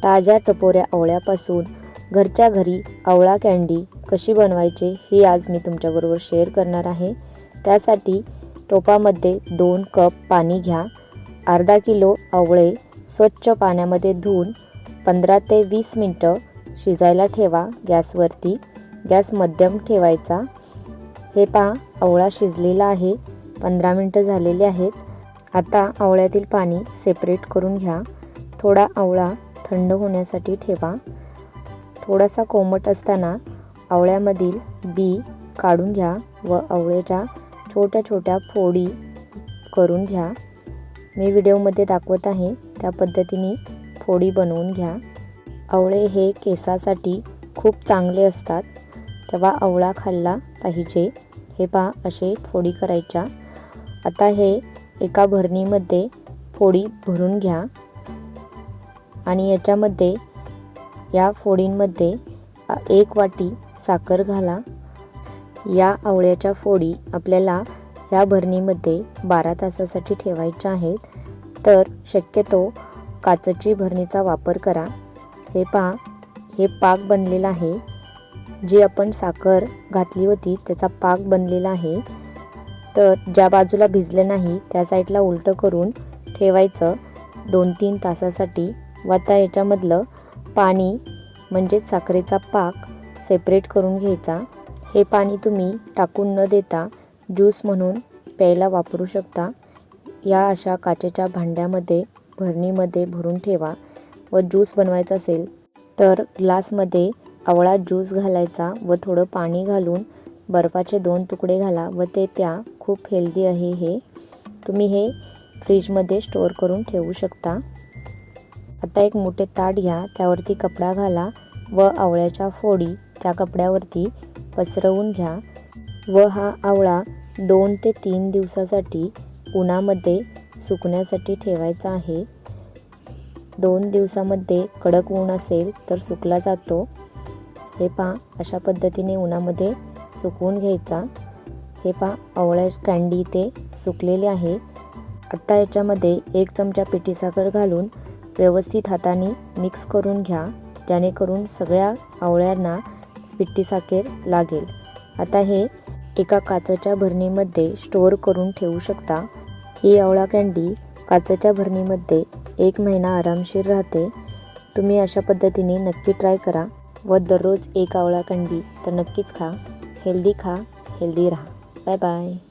ताज्या टपोऱ्या आवळ्यापासून घरच्या घरी आवळा कँडी कशी बनवायची हे आज मी तुमच्याबरोबर शेअर करणार आहे। त्यासाठी टोपामध्ये 2 कप पाणी घ्या। अर्धा किलो आवळे स्वच्छ पाण्यामध्ये धुवून 15 ते 20 मिनिटं शिजायला ठेवा गॅसवरती। गॅस मध्यम ठेवायचा। हे पहा आवळा शिजलेला आहे। 15 मिनिटं झालेले आहेत। आता आवळ्यातील पाणी सेपरेट करून घ्या। थोडा आवळा थंड होण्यासाठी ठेवा। थोडासा कोमट असताना आवळ्यामधील बी काढून घ्या व आवळ्याच्या छोट्या छोट्या फोडी करून घ्या। मी व्हिडिओमध्ये दाखवत आहे त्या पद्धतीने फोडी बनवून घ्या। आवळे हे केसासाठी खूप चांगले असतात, तेव्हा आवळा खाल्ला पाहिजे। हे पहा असे फोडी करायच्या। आता हे एका भरणीमध्ये फोडी भरून घ्या आणि याच्यामध्ये या फोडींमध्ये 1 वाटी साखर घाला। या आवळ्याच्या फोडी आपल्याला या भरणीमध्ये 12 तासासाठी ठेवायच्या आहेत, तर शक्यतो काचेची भरणीचा वापर करा। हे पहा हे पाक बनलेला आहे। जी आपण साखर घातली होती त्याचा पाक बनलेला आहे। तर ज्या बाजूला भिजले नाही त्या साईडला उलटं करून ठेवायचं 2-3 तासासाठी। व आता याच्यामधलं पाणी म्हणजेच साखरेचा पाक सेपरेट करून घ्यायचा। हे पाणी तुम्ही टाकून न देता ज्यूस म्हणून प्यायला वापरू शकता। या अशा काचेच्या भांड्यामध्ये भरणीमध्ये भरून ठेवा व ज्यूस बनवायचा असेल तर ग्लासमध्ये आवळा ज्यूस घालायचा व थोडं पाणी घालून बर्फाचे 2 तुकडे घाला व ते प्या। खूप हेल्दी आहे हे। तुम्ही हे फ्रीजमध्ये स्टोअर करून ठेवू शकता। आता एक मोठे ताट घ्या, त्यावरती कपडा घाला व आवळ्याच्या फोडी त्या कपड्यावरती पसरवून घ्या व हा आवळा 2 ते 3 दिवसासाठी उन्हामध्ये सुकण्यासाठी ठेवायचा आहे। 2 दिवसामध्ये कडक ऊन असेल तर सुकला जातो। हे पहा अशा पद्धतीने उन्हामध्ये सुकवून घ्यायचा। हे पहा आवळा कँडी ते सुकलेले आहे। आता याच्यामध्ये 1 चमचा पिठी साखर घालून व्यवस्थित हाताने मिक्स करून घ्या, जेणेकरून सगळ्या आवळ्यांना पिठी साखर लागेल। आता हे एका काचेच्या भरणीमध्ये स्टोअर करून ठेवू शकता। ही आवळा कँडी काचेच्या भरणीमध्ये 1 महिना आरामशीर राहते। तुम्ही अशा पद्धतीने नक्की ट्राय करा व दररोज 1 आवळा कँडी तर नक्कीच खा। हेल्दी खा, हेल्दी राहा। Bye bye.